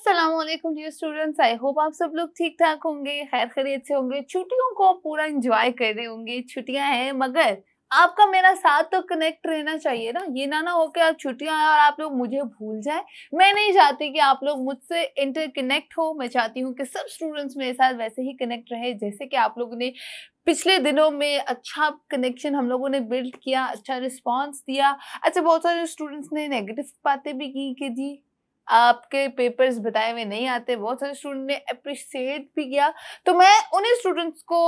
अस्सलामुअलैकुम dear students. I hope आप सब लोग ठीक ठाक होंगे, खैर खैरियत से होंगे, छुट्टियों को पूरा एंजॉय कर रहे होंगे। छुट्टियां हैं मगर आपका मेरा साथ तो कनेक्ट रहना चाहिए ना। ये ना हो कि आप छुट्टियां हैं और आप लोग मुझे भूल जाए। मैं नहीं चाहती कि आप लोग मुझसे इंटरकनेक्ट हो। मैं चाहती हूँ कि सब स्टूडेंट्स मेरे साथ वैसे ही कनेक्ट रहे जैसे कि आप लोगों ने पिछले दिनों में अच्छा कनेक्शन हम लोगों ने बिल्ड किया, अच्छा रिस्पॉन्स दिया। अच्छा, बहुत सारे स्टूडेंट्स ने नेगेटिव बातें भी की कि जी आपके पेपर्स बताए हुए नहीं आते। बहुत सारे स्टूडेंट ने अप्रिशिएट भी किया। तो मैं उन्हीं स्टूडेंट्स को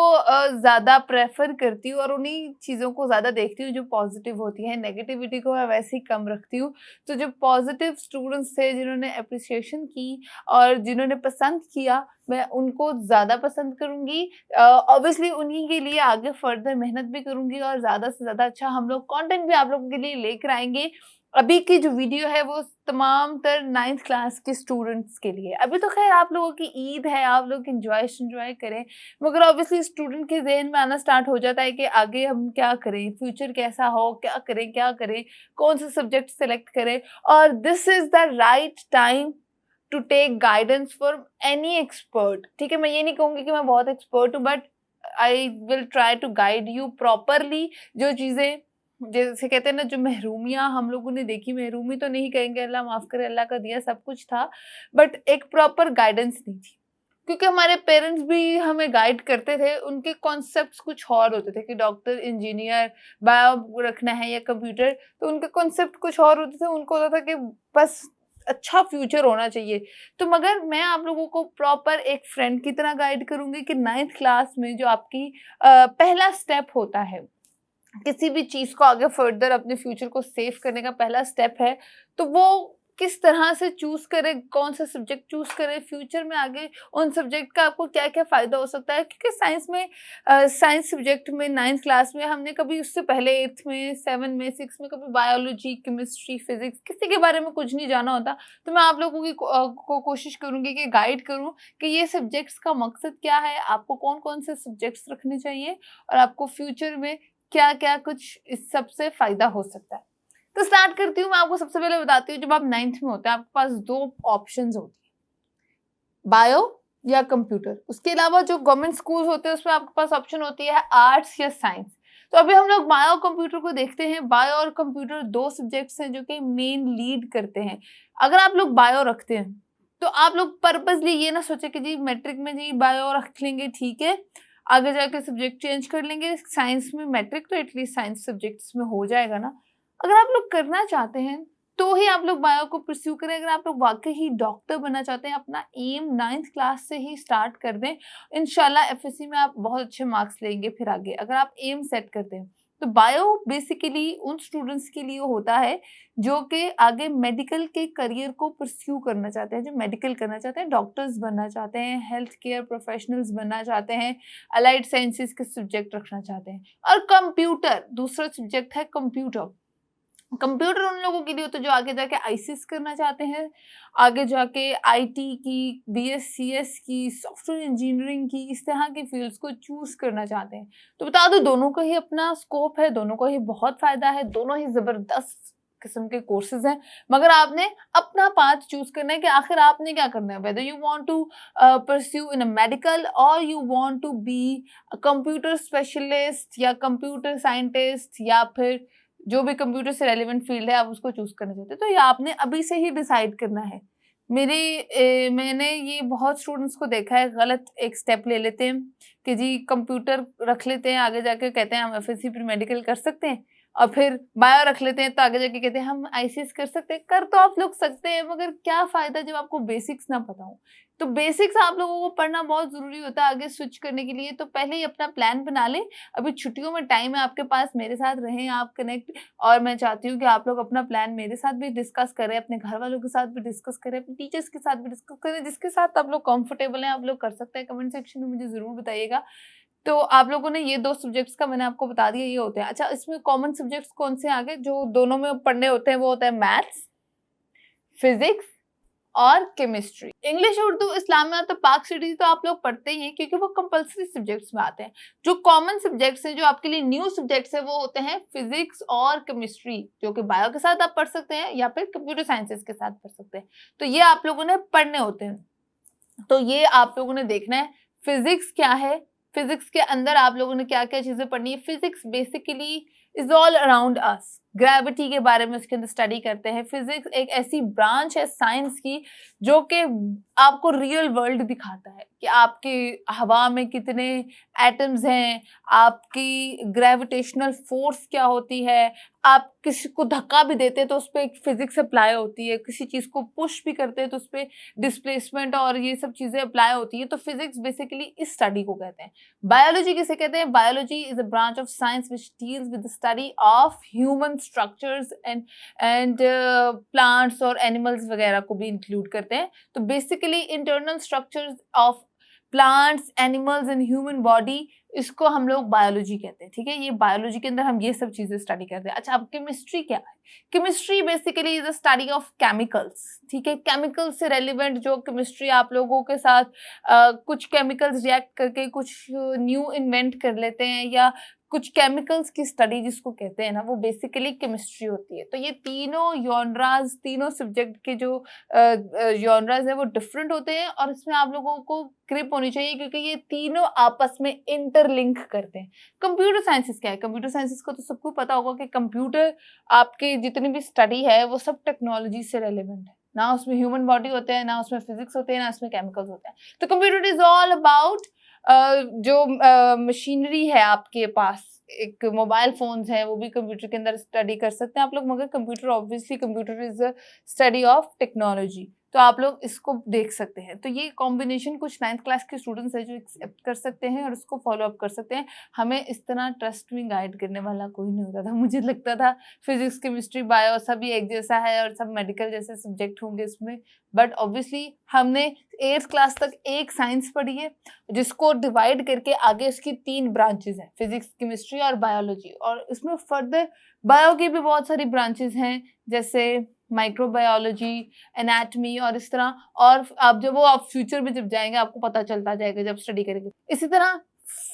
ज़्यादा प्रेफ़र करती हूँ और उन्हीं चीज़ों को ज़्यादा देखती हूँ जो पॉज़िटिव होती हैं। नेगेटिविटी को मैं वैसे ही कम रखती हूँ। तो जो पॉज़िटिव स्टूडेंट्स थे जिन्होंने एप्रिसिएशन की और जिन्होंने पसंद किया, मैं उनको ज़्यादा पसंद करूँगी। ऑब्वियसली उन्हीं के लिए आगे फर्दर मेहनत भी करूँगी और ज़्यादा से ज़्यादा अच्छा हम लोग कंटेंट भी आप लोगों के लिए लेकर आएँगे। अभी की जो वीडियो है वो तमाम तर 9th क्लास के स्टूडेंट्स के लिए। अभी तो ख़ैर आप लोगों की ईद है, आप लोग एन्जॉय करें। मगर ऑब्वियसली स्टूडेंट के ज़हन में आना स्टार्ट हो जाता है कि आगे हम क्या करें, फ्यूचर कैसा हो, क्या करें, कौन सा सब्जेक्ट सेलेक्ट करें। और this is the right time to take guidance from any expert. ठीक है, मैं ये नहीं कहूँगी कि मैं बहुत एक्सपर्ट हूँ, but I will try to guide you properly. जो चीज़ें जैसे कहते हैं ना, जो महरूमियाँ हम लोगों ने देखी, महरूमी तो नहीं कहेंगे, अल्लाह माफ़ करे, अल्लाह का दिया सब कुछ था, बट एक प्रॉपर गाइडेंस नहीं थी। क्योंकि हमारे पेरेंट्स भी हमें गाइड करते थे, उनके कॉन्सेप्ट्स कुछ और होते थे कि डॉक्टर, इंजीनियर, बायो रखना है या कंप्यूटर, तो उनके कॉन्सेप्ट कुछ और होते थे। उनको होता था कि बस अच्छा फ्यूचर होना चाहिए। तो मगर मैं आप लोगों को प्रॉपर एक फ्रेंड की तरह गाइड करूँगी कि 9th क्लास में जो आपकी पहला स्टेप होता है, किसी भी चीज़ को आगे फर्दर अपने फ्यूचर को सेव करने का पहला स्टेप है, तो वो किस तरह से चूज़ करें, कौन-सा सब्जेक्ट चूज़ करें, फ्यूचर में आगे उन सब्जेक्ट का आपको क्या-क्या फ़ायदा हो सकता है। क्योंकि साइंस में साइंस सब्जेक्ट में 9th क्लास में हमने कभी उससे पहले 8th में, 7 में, 6 में कभी बायोलॉजी, केमिस्ट्री, फिज़िक्स किसी के बारे में कुछ नहीं जाना होता। तो मैं आप लोगों की को कोशिश करूँगी कि गाइड करूँ कि ये सब्जेक्ट्स का मकसद क्या है, आपको कौन-कौन से सब्जेक्ट्स रखने चाहिए और आपको फ्यूचर में क्या-क्या कुछ इस सब से फ़ायदा हो सकता है। तो स्टार्ट करती हूँ। मैं आपको सबसे पहले बताती हूँ, जब आप 9th में होते हैं आपके पास 2 ऑप्शंस होती हैं, बायो या कंप्यूटर। उसके अलावा जो गवर्नमेंट स्कूल्स होते हैं उसमें आपके पास ऑप्शन होती है आर्ट्स या साइंस। तो अभी हम लोग बायो कंप्यूटर को देखते हैं। बायो और कंप्यूटर 2 सब्जेक्ट्स हैं जो कि मेन लीड करते हैं। अगर आप लोग बायो रखते हैं, तो आप लोग पर्पसली ये ना सोचें कि जी मैट्रिक में जी बायो रख लेंगे, ठीक है, आगे जाके सब्जेक्ट चेंज कर लेंगे। साइंस में मैट्रिक तो एटलीस्ट साइंस सब्जेक्ट्स में हो जाएगा ना। अगर आप लोग करना चाहते हैं तो ही आप लोग बायो को परस्यू करें। अगर आप लोग वाक़ई ही डॉक्टर बनना चाहते हैं, अपना एम 9th क्लास से ही स्टार्ट कर दें। इंशाल्लाह एफएससी में आप बहुत अच्छे मार्क्स लेंगे फिर आगे, अगर आप एम सेट करते हैं। तो बायो बेसिकली उन स्टूडेंट्स के लिए होता है जो कि आगे मेडिकल के करियर को परस्यू करना चाहते हैं, जो मेडिकल करना चाहते हैं, डॉक्टर्स बनना चाहते हैं, हेल्थ केयर प्रोफेशनल्स बनना चाहते हैं, अलाइड साइंसेज़ के सब्जेक्ट रखना चाहते हैं। और कंप्यूटर दूसरा सब्जेक्ट है। कंप्यूटर कंप्यूटर उन लोगों के लिए होता है जो आगे जाके आईसीएस करना चाहते हैं, आगे जाके आईटी की, बीएससीएस की, सॉफ्टवेयर इंजीनियरिंग की, इस तरह की फील्ड्स को चूज़ करना चाहते हैं। तो बता दूँ, दोनों का ही अपना स्कोप है, दोनों का ही बहुत फ़ायदा है, दोनों ही ज़बरदस्त किस्म के कोर्सेज़ हैं। मगर आपने अपना पाथ चूज़ करना है कि आखिर आपने क्या करना है, whether you want to pursue in a medical or you want to be a computer specialist या कंप्यूटर साइंटिस्ट, या फिर जो भी कंप्यूटर से रेलेवेंट फील्ड है आप उसको चूज़ करना चाहते हैं, तो ये आपने अभी से ही डिसाइड करना है। मैंने ये बहुत स्टूडेंट्स को देखा है, गलत एक स्टेप ले लेते हैं कि जी कंप्यूटर रख लेते हैं, आगे जाके कहते हैं हम एफएससी प्री मेडिकल कर सकते हैं, और फिर बायो रख लेते हैं तो आगे जाके कहते हैं हम आईसीएस कर सकते हैं। कर तो आप लोग सकते हैं, मगर क्या फ़ायदा जब आपको बेसिक्स ना पता हो। तो बेसिक्स आप लोगों को पढ़ना बहुत ज़रूरी होता है आगे स्विच करने के लिए। तो पहले ही अपना प्लान बना लें। अभी छुट्टियों में टाइम है आपके पास, मेरे साथ रहें आप कनेक्ट। और मैं चाहती हूँ कि आप लोग अपना प्लान मेरे साथ भी डिस्कस करें, अपने घर वालों के साथ भी डिस्कस करें, अपने टीचर्स के साथ भी डिस्कस करें, जिसके साथ आप लोग कंफर्टेबल हैं आप लोग कर सकते हैं। कमेंट सेक्शन में मुझे ज़रूर बताइएगा। तो आप लोगों ने ये 2 सब्जेक्ट्स का मैंने आपको बता दिया, ये होते हैं। अच्छा, इसमें कॉमन सब्जेक्ट्स कौन से आ गए जो दोनों में पढ़ने होते हैं? वो होता है मैथ्स, फिज़िक्स और केमिस्ट्री। इंग्लिश, उर्दू, इस्लामियात तो पाक स्टडी तो आप लोग पढ़ते ही हैं क्योंकि वो कंपलसरी सब्जेक्ट्स में आते हैं। जो कॉमन सब्जेक्ट्स हैं, जो आपके लिए न्यू सब्जेक्ट्स हैं, वो होते हैं फिजिक्स और केमिस्ट्री, जो कि बायो के साथ आप पढ़ सकते हैं या फिर कंप्यूटर साइंसेस के साथ पढ़ सकते हैं। तो ये आप लोगों ने पढ़ने होते हैं। तो ये आप लोगों ने देखना है फिजिक्स क्या है, फिजिक्स के अंदर आप लोगों ने क्या क्या चीजें पढ़नी है। Physics basically is all around us, gravity के बारे में उसके अंदर स्टडी करते हैं। फिजिक्स एक ऐसी ब्रांच है साइंस की जो कि आपको रियल वर्ल्ड दिखाता है कि आपकी हवा में कितने एटम्स हैं, आपकी ग्रेविटेशनल फोर्स क्या होती है, आप किसी को धक्का भी देते हैं तो उस पर एक फिजिक्स अप्लाई होती है, किसी चीज को पुश भी करते हैं तो उस पर डिस्प्लेसमेंट और ये सब चीजें अप्लाई होती है। तो फिजिक्स बेसिकली इस स्टडी को कहते हैं। बायोलॉजी किसे कहते हैं? Biology is a branch of science which deals with the study of human structures and plants और एनिमल्स वगैरह को भी इंक्लूड करते हैं। तो basically internal structures of plants, animals and human body, इसको हम लोग बायोलॉजी कहते हैं। ठीक है, ये बायोलॉजी के अंदर हम ये सब चीजें स्टडी करते हैं। अच्छा, अब केमिस्ट्री क्या है? Chemistry basically is the study of chemicals. ठीक है, केमिकल्स से रेलिवेंट जो केमिस्ट्री आप लोगों के साथ कुछ केमिकल्स रिएक्ट करके कुछ न्यू इन्वेंट कर लेते हैं, या कुछ केमिकल्स की स्टडी जिसको कहते हैं ना, वो बेसिकली केमिस्ट्री होती है। तो ये तीनों जॉनराज, तीनों सब्जेक्ट के जो जॉनराज है वो डिफरेंट होते हैं, और इसमें आप लोगों को ग्रिप होनी चाहिए क्योंकि ये तीनों आपस में इंटरलिंक करते हैं। कंप्यूटर साइंसेस क्या है? कंप्यूटर साइंसेस को तो सबको पता होगा कि कंप्यूटर, आपकी जितनी भी स्टडी है वो सब टेक्नोलॉजी से रेलिवेंट है। ना उसमें ह्यूमन बॉडी होते हैं, ना उसमें फिजिक्स होते हैं, ना उसमें केमिकल्स होते हैं। तो कंप्यूटर इज ऑल अबाउट जो मशीनरी है आपके पास, एक मोबाइल फोन्स है, वो भी कंप्यूटर के अंदर स्टडी कर सकते हैं आप लोग। मगर computer, obviously computer is a study of technology, तो आप लोग इसको देख सकते हैं। तो ये कॉम्बिनेशन कुछ 9th क्लास के स्टूडेंट्स है जो एक्सेप्ट कर सकते हैं और उसको फॉलो अप कर सकते हैं। हमें इस तरह ट्रस्ट में गाइड करने वाला कोई नहीं होता था। मुझे लगता था फिजिक्स, केमिस्ट्री, बायो सभी एक जैसा है और सब मेडिकल जैसे सब्जेक्ट होंगे इसमें, बट ऑब्वियसली हमने 8th क्लास तक एक साइंस पढ़ी है जिसको डिवाइड करके आगे उसकी 3 ब्रांचेस हैं, फिजिक्स, केमिस्ट्री और बायोलॉजी। और इसमें फर्दर बायो की भी बहुत सारी ब्रांचेस हैं, जैसे माइक्रोबायोलॉजी, एनाटमी और इस तरह। और आप फ्यूचर में जब जाएंगे आपको पता चलता जाएगा जब स्टडी करेंगे। इसी तरह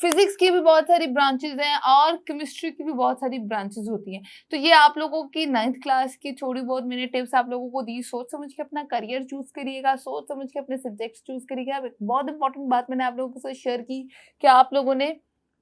फिजिक्स की भी बहुत सारी ब्रांचेस हैं और केमिस्ट्री की भी बहुत सारी ब्रांचेस होती हैं। तो ये आप लोगों की 9th क्लास की थोड़ी बहुत मैंने टिप्स आप लोगों को दी। सोच समझ के अपना करियर चूज करिएगा, सोच समझ के अपने सब्जेक्ट्स चूज करिएगा। एक बहुत इंपॉर्टेंट बात मैंने आप लोगों के साथ शेयर की कि आप लोगों ने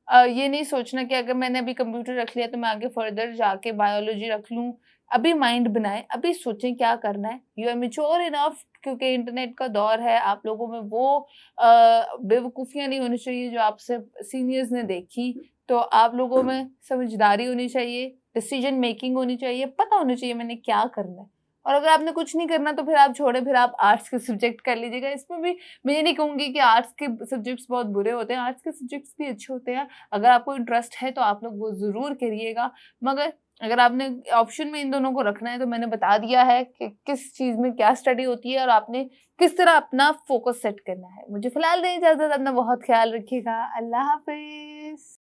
ये नहीं सोचना कि अगर मैंने अभी कंप्यूटर रख लिया तो मैं आगे फर्दर जाके बायोलॉजी रख लूँ। अभी माइंड बनाएं, अभी सोचें क्या करना है। यू आर मैच्योर इनफ, क्योंकि इंटरनेट का दौर है। आप लोगों में वो बेवकूफ़ियाँ नहीं होनी चाहिए जो आपसे सीनियर्स ने देखी। तो आप लोगों में समझदारी होनी चाहिए, डिसीजन मेकिंग होनी चाहिए, पता होना चाहिए मैंने क्या करना है। और अगर आपने कुछ नहीं करना तो फिर आप छोड़ें, फिर आप आर्ट्स के सब्जेक्ट कर लीजिएगा। इसमें भी मैं ये नहीं कहूँगी कि आर्ट्स के सब्जेक्ट्स बहुत बुरे होते हैं, आर्ट्स के सब्जेक्ट्स भी अच्छे होते हैं। अगर आपको इंटरेस्ट है तो आप लोग वो ज़रूर करिएगा। मगर अगर आपने ऑप्शन में इन दोनों को रखना है तो मैंने बता दिया है कि किस चीज़ में क्या स्टडी होती है और आपने किस तरह अपना फोकस सेट करना है। मुझे फिलहाल दें इजाज़त, अपना बहुत ख्याल रखिएगा। अल्लाह हाफ़िज़।